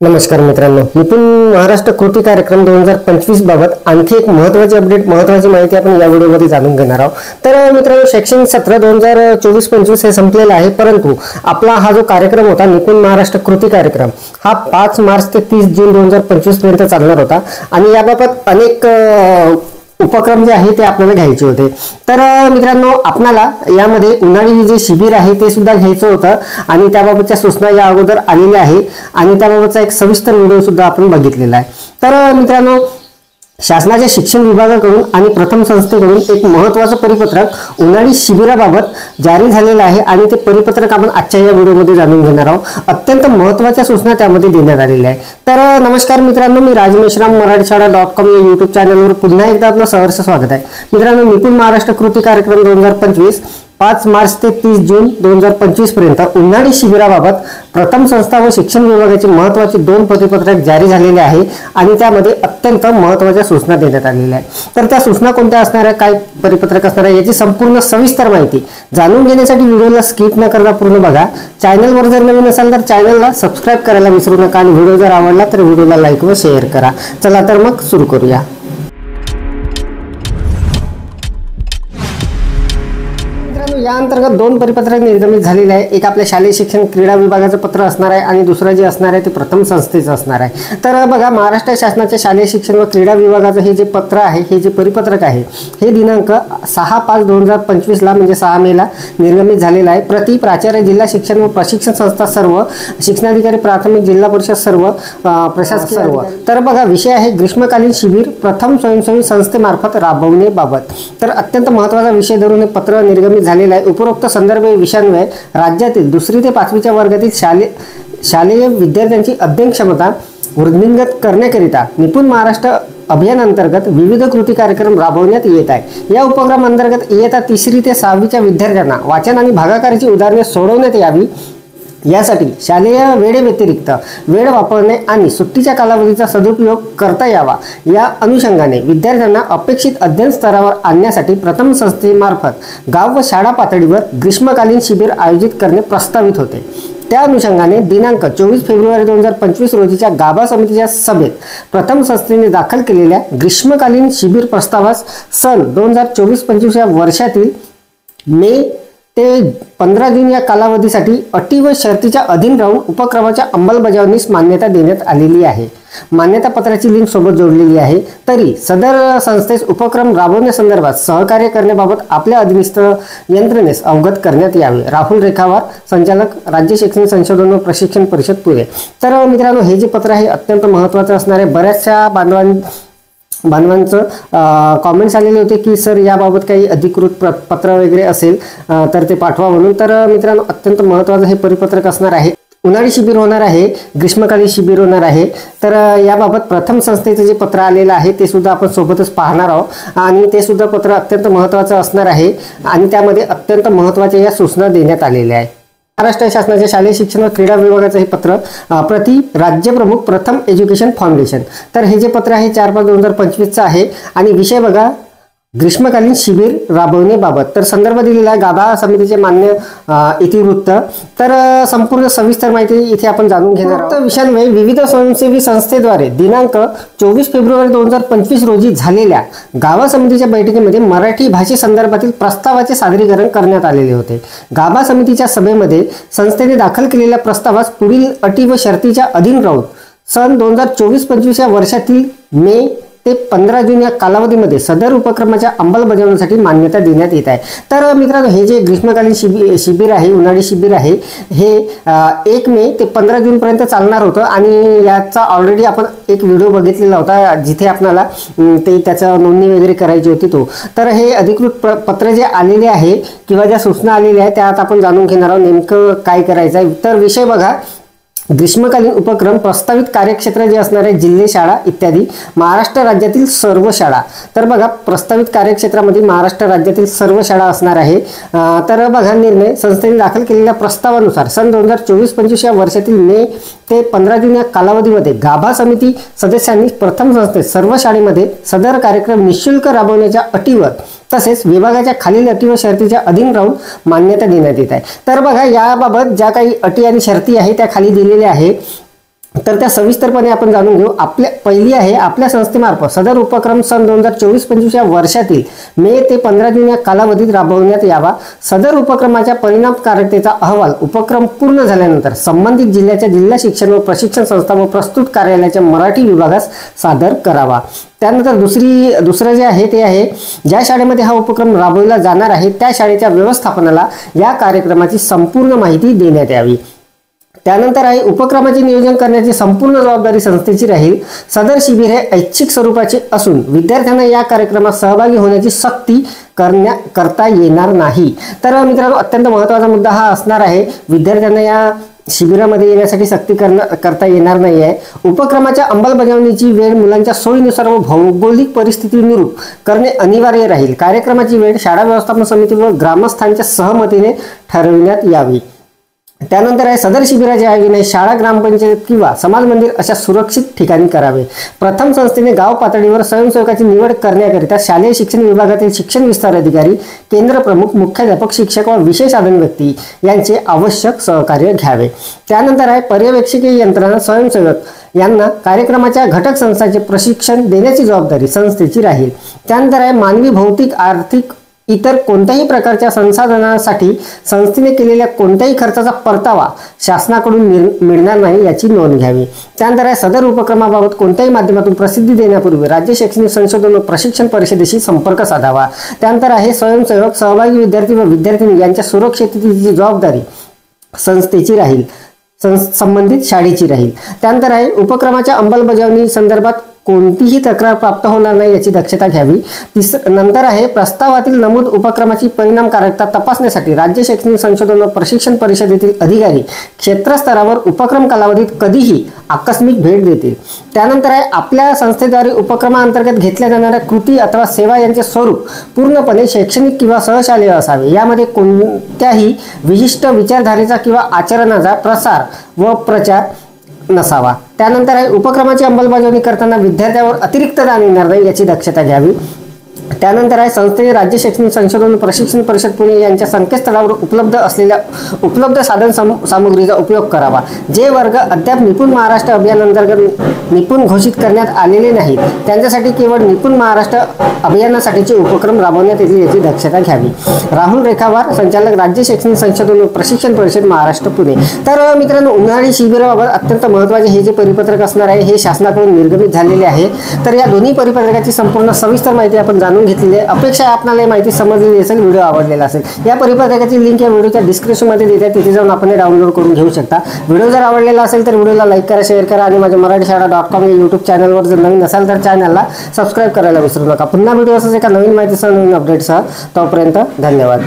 नमस्कार मित्रांनो, निपुण महाराष्ट्र कृती कार्यक्रम 2025 बाबत आणखी एक महत्त्वाची अपडेट, महत्त्वाची माहिती आपण या व्हिडिओमध्ये जाणून घेणार आहोत। तर मित्रांनो, शैक्षणिक सत्र 2024-25 हे संपलेला आहे, परंतु आपला हा जो कार्यक्रम होता निपुण महाराष्ट्र कृती कार्यक्रम हा 5 मार्च ते 30 जून 2025 पर्यंत चालणार होता आणि याबाबत अनेक उपक्रम जे आहे ते आपल्याला घ्यायचे होते। तर मित्रांनो, आपल्याला यामध्ये उन्हाळी जे शिबिर आहे ते सुद्धा घ्यायचं होतं आणि त्याबाबतच्या सूचना या अगोदर आलेल्या आहे आणि त्याबाबतचा एक सविस्तर व्हिडिओ सुद्धा आपण बघितलेला आहे। तर मित्रांनो, शासनाच्या शिक्षण विभागाकडून आणि प्रथम संस्थेकडून एक महत्त्वाचं परिपत्रक उन्हाळी शिबिराबाबत जारी झालेलं आहे आणि ते परिपत्रक आपण आजच्या या व्हिडिओमध्ये जाणून घेणार आहोत। अत्यंत महत्त्वाच्या सूचना त्यामध्ये देण्यात आलेल्या आहे। तर नमस्कार मित्रांनो, मी राजमेश्राम मराठीशाळा.com या YouTube चॅनलवर पुन्हा एकदा आपलं सहर्ष स्वागत आहे। मित्रांनो, निपुण महाराष्ट्र कृती कार्यक्रम 2025 5 मार्च ते 30 जून 2025 पर्यंत उन्हाळी शिबिराबाबत प्रथम संस्था व शिक्षण विभागाचे महत्त्वाचे 2 परिपत्रक जारी झालेले आहे आणि त्यामध्ये अत्यंत महत्त्वाच्या सूचना देण्यात आलेल्या आहेत। तर त्या सूचना कोणत्या असणार आहे, काय परिपत्रक असणार आहे, याची संपूर्ण सविस्तर माहिती जाणून घेण्यासाठी व्हिडिओला स्किप न करता पूर्ण बघा। चॅनलवर जर नवीन असाल तर चॅनलला सबस्क्राइब करायला विसरू नका आणि व्हिडिओ जर आवडला तर व्हिडिओला लाईक व शेअर करा। चला तर मग सुरू करूया। या अंतर्गत 2 परिपत्रक निर्गमित झालेले आहे। एक आपल्या शालेय शिक्षण क्रीडा विभागाचं पत्र असणार आहे आणि दुसरं जे असणार आहे ते प्रथम संस्थेचं असणार आहे। तर बघा, महाराष्ट्र शासनाच्या शालेय शिक्षण व क्रीडा विभागाचं हे जे पत्र आहे, हे जे परिपत्रक आहे, हे दिनांक 6/5/2025 ला म्हणजे 6 मे ला निर्गमित झालेलं आहे। प्रति प्राचार्य जिल्हा शिक्षण व प्रशिक्षण संस्था सर्व, शिक्षणाधिकारी प्राथमिक जिल्हा परिषद सर्व, प्रशासकीय सर्व। तर बघा, विषय आहे ग्रीष्मकालीन शिबिर प्रथम स्वयंसेवी संस्थेमार्फत राबवण्याबाबत। तर अत्यंत महत्त्वाचा विषय धरून हे पत्र निर्गमित झालेलं आहे। उपरोक्त संदर्भ विषयांमुळे राज्यातील 2री ते 5वीच्या वर्गातील शालेय विद्यार्थ्यांची अध्ययन क्षमता वृद्धिंगत करण्याकरिता निपुण महाराष्ट्र अभियान अंतर्गत विविध कृती कार्यक्रम राबवण्यात येत आहे। या उपक्रम अंतर्गत इयत्ता 3री ते 6वीच्या विद्यार्थ्यांना वाचन आणि भागाकाराची उदाहरणे सोडवण्यात यावी, यासाठी शालेय वेळेव्यतिरिक्त वेळ वापरणे आणि सुट्टीच्या कालावधीचा सदुपयोग करता यावा, या अनुषंगाने विद्यार्थ्यांना अपेक्षित अध्ययन स्तरावर आणण्यासाठी प्रथम संस्थेमार्फत गाव व शाळा पातळीवर ग्रीष्मकालीन शिबिर आयोजित करणे प्रस्तावित होते। त्या अनुषंगाने दिनांक 24 फेब्रुवारी 2025 रोजीच्या गाभा समितीच्या सभेत प्रथम संस्थेने दाखल केलेल्या ग्रीष्मकालीन शिबिर प्रस्तावास सन 2024-25 या वर्षातील मे ते 15 जून या कालावधीसाठी अटी व शर्तीच्या अधीन राहून उपक्रमाच्या अंमलबजावणीस मान्यता देण्यात आलेली आहे। मान्यता पत्राची लिंक सोबत जोडलेली आहे। तरी सदर संस्थेस उपक्रम राबवण्यासंदर्भात सहकार्य करण्याबाबत आपल्या अधीनस्थ यंत्रणेस अवगत करण्यात यावे। राहुल रेखावार, संचालक, राज्य शैक्षणिक संशोधन व प्रशिक्षण परिषद, पुणे। तर मित्रांनो, हे जे पत्र आहे अत्यंत महत्त्वाचं असणार आहे। बऱ्याचशा बांधवांचं कॉमेंट्स आलेले होते की सर याबाबत काही अधिकृत पत्र वगैरे असेल तर ते पाठवा म्हणून। तर मित्रांनो, अत्यंत महत्त्वाचं हे परिपत्रक असणार आहे। उन्हाळी शिबिर होणार आहे, ग्रीष्मकालीन शिबिर होणार आहे। तर याबाबत प्रथम संस्थेचं जे पत्र आलेलं आहे ते सुद्धा आपण सोबतच पाहणार आहोत आणि ते सुद्धा पत्र अत्यंत महत्त्वाचं असणार आहे आणि त्यामध्ये अत्यंत महत्त्वाच्या या सूचना देण्यात आलेल्या आहेत। महाराष्ट्र शासनाच्या शालेय शिक्षण व क्रीडा विभागाचं हे पत्र प्रति राज्य प्रमुख प्रथम एज्युकेशन फाउंडेशन। तर हे जे पत्र आहे 4/5/2025 आहे आणि विषय बघा ग्रीष्मकालीन शिबिर राबवण्याबाबत। तर संदर्भ दिलेला आहे गाभा समितीचे मान्य इतिवृत्त। तर संपूर्ण सविस्तर माहिती इथे आपण जाणून घेणार आहोत। विषयांमुळे विविध स्वयंसेवी संस्थेद्वारे दिनांक 24 फेब्रुवारी 2025 रोजी झालेल्या गाभा समितीच्या बैठकीमध्ये मराठी भाषेसंदर्भातील प्रस्तावाचे सादरीकरण करण्यात आलेले होते। गाभा समितीच्या सभेमध्ये संस्थेने दाखल केलेल्या प्रस्तावास पुढील अटी व शर्तीच्या अधीन राहून सन 2024-25 या वर्षातील मे ते 15 जून या कालावधीमध्ये सदर उपक्रमाच्या अंमलबजावणीसाठी मान्यता देण्यात येत आहे। तर मित्रांनो, हे जे ग्रीष्मकालीन शिबिर आहे, उन्हाळी शिबिर आहे, हे 1 मे ते 15 जून पर्यंत चालणार होतं आणि याचा ऑलरेडी आपण एक व्हिडिओ बघितलेला होता जिथे आपल्याला त्याचं नोंदणी वगैरे करायची होती तो। तर हे अधिकृत पत्र जे आलेले आहे किंवा ज्या सूचना आलेल्या आहेत त्यात आपण जाणून घेणार आहोत नेमकं काय करायचं आहे। तर विषय बघा, ग्रीष्मकालीन उपक्रम प्रस्तावित कार्यक्षेत्र जे असणार आहे जिल्हे, शाळा इत्यादी महाराष्ट्र राज्यातील सर्व शाळा। तर बघा, प्रस्तावित कार्यक्षेत्रामध्ये महाराष्ट्र राज्यातील सर्व शाळा असणार आहे। तर बघा, निर्णय संस्थेने दाखल केलेल्या प्रस्तावानुसार सन 2024-25 या वर्षातील मे ते 15 जून या कालावधीमध्ये गाभा समिती सदस्यांनी प्रथम संस्थेत सर्व शाळेमध्ये सदर कार्यक्रम निःशुल्क राबवण्याच्या अटीवर तसेच विभागाच्या खालील अटी व शर्तीच्या अधीन राहून मान्यता देण्यात येत आहे। तर बघा, याबाबत ज्या काही अटी आणि शर्ती आहे त्या खाली दिलेल्या आहे। तर त्या सविस्तरपणे आपण जाणून घेऊ. पहिली आहे, आपल्या संस्थेमार्फत सदर उपक्रम सन 2024-25 या वर्षातील मे ते 15 जून या कालावधीत राबवण्यात यावा. सदर उपक्रमाच्या परिणामकारकतेचा अहवाल उपक्रम पूर्ण झाल्यानंतर संबंधित जिल्ह्याच्या जिल्हा शिक्षण व प्रशिक्षण संस्था व प्रस्तुत कार्यालयाच्या मराठी विभागास सादर करावा. त्यानंतर दुसरं जे आहे ते आहे, ज्या शाळेमध्ये हा उपक्रम राबवला जाणार आहे त्या शाळेच्या व्यवस्थापनाला या कार्यक्रमाची संपूर्ण माहिती देण्यात यावी. त्यानंतर आहे, उपक्रमाचे नियोजन करण्याची संपूर्ण जबाबदारी संस्थेची राहील. सदर शिबिर हे ऐच्छिक स्वरूपाचे असून विद्यार्थ्यांना या कार्यक्रमात सहभागी होण्याची सक्ती करता येणार नाही. तर मित्रांनो, अत्यंत महत्त्वाचा मुद्दा हा असणार आहे, विद्यार्थ्यांना या शिबिरामध्ये येण्यासाठी सक्ती करता येणार नाही आहे. उपक्रमाच्या अंमलबजावणीची वेळ मुलांच्या सोयीनुसार व भौगोलिक परिस्थितीनुरूप करणे अनिवार्य राहील. कार्यक्रमाची वेळ शाळा व्यवस्थापन समिती व ग्रामस्थांच्या सहमतीने ठरविण्यात यावी. त्यानंतर आहे, सदर शिबिराचे आयोजन शाळा, ग्रामपंचायत किंवा समाज मंदिर अशा सुरक्षित ठिकाणी करावे. प्रथम संस्थेने गाव पातळीवर स्वयंसेवकाची निवड करण्याकरिता शालेय शिक्षण विभागातील शिक्षण विस्तार अधिकारी, केंद्र प्रमुख, मुख्याध्यापक, शिक्षक व विशेष साधन व्यक्ती यांचे आवश्यक सहकार्य घ्यावे. त्यानंतर आहे, पर्यवेक्षकीय यंत्रणा, स्वयंसेवक यांना कार्यक्रमाच्या घटक संस्थांचे प्रशिक्षण देण्याची जबाबदारी संस्थेची राहील. त्यानंतर आहे, मानवी, भौतिक, आर्थिक इतर कोणत्याही प्रकारच्या संसाधनासाठी संस्थेने केलेल्या कोणत्याही खर्चाचा परतावा शासनाकडून मिळणार नाही याची नोंद घ्यावी. त्यानंतर सदर उपक्रमाबाबत कोणत्याही माध्यमातून प्रसिद्धी देण्यापूर्वी राज्य शैक्षणिक संशोधन व प्रशिक्षण परिषदेशी संपर्क साधावा. त्यानंतर आहे, स्वयंसेवक, सहभागी विद्यार्थी व विद्यार्थिनी यांच्या सुरक्षिततेची जबाबदारी संस्थेची राहील, संबंधित शाळेची राहील. त्यानंतर आहे, उपक्रमाच्या अंमलबजावणी संदर्भात कोणतीही तक्रार प्राप्त होणार नाही याची दक्षता घ्यावी. नंतर आहे, प्रस्तावातील नमूद उपक्रमाची परिणामकारकता तपासण्यासाठी राज्य शैक्षणिक संशोधन व प्रशिक्षण परिषदेतील अधिकारी क्षेत्रस्तरावर उपक्रम कालावधीत कधीही आकस्मिक भेट देतील. त्यानंतर आहे, आपल्या संस्थेद्वारे उपक्रमांतर्गत घेतल्या जाणाऱ्या कृती अथवा सेवा यांचे स्वरूप पूर्णपणे शैक्षणिक किंवा सहशालेय असावे. यामध्ये कोणत्याही विशिष्ट विचारधारेचा किंवा आचरणाचा प्रसार व प्रचार नसावा. त्यानंतर आहे, उपक्रमाची अंमलबजावणी करताना विद्यार्थ्यावर अतिरिक्त ताण येणार नाही याची दक्षता घ्यावी. त्यानंतर आहे, संस्थेने राज्य शैक्षणिक संशोधन प्रशिक्षण परिषद पुणे यांच्या संकेतस्थळावर उपलब्ध साधन सामुग्रीचा उपयोग करावा. जे वर्ग अद्याप निपुण महाराष्ट्र अभियानांतर्गत निपुण घोषित करण्यात आलेले नाहीत त्यांच्यासाठी केवळ निपुण महाराष्ट्र अभियानासाठीचे उपक्रम राबवण्यात येतील याची दक्षता घ्यावी. राहुल रेखावार, संचालक, राज्य शैक्षणिक संशोधन प्रशिक्षण परिषद, महाराष्ट्र, पुणे. तर मित्रांनो, उन्हाळी शिबिराबाबत अत्यंत महत्त्वाचे हे जे परिपत्रक असणार आहे हे शासनाकडून निर्गमित झालेले आहे. तर या दोन्ही परिपत्रकाची संपूर्ण सविस्तर माहिती आपण जाणून घेतलेली आहे. अपेक्षा आहे आपल्याला माहिती समजलेली असेल, व्हिडिओ आवडलेला असेल. या परिपत्रकाची लिंक या व्हिडिओच्या डिस्क्रिप्शनमध्ये देते, तिथे जाऊन आपण डाउनलोड करून घेऊ शकता. व्हिडिओ जर आवडलेला असेल तर व्हिडिओला लाईक करा, शेअर करा आणि माझ्या मराठीशाळा.com या यूट्यूब चॅनलवर जर नवीन असाल तर चॅनलला सबस्क्राईब करायला विसरू नका. पुन्हा व्हिडिओ असाच एका नवीन माहितीसह, नवीन अपडेटसह. तोपर्यंत धन्यवाद.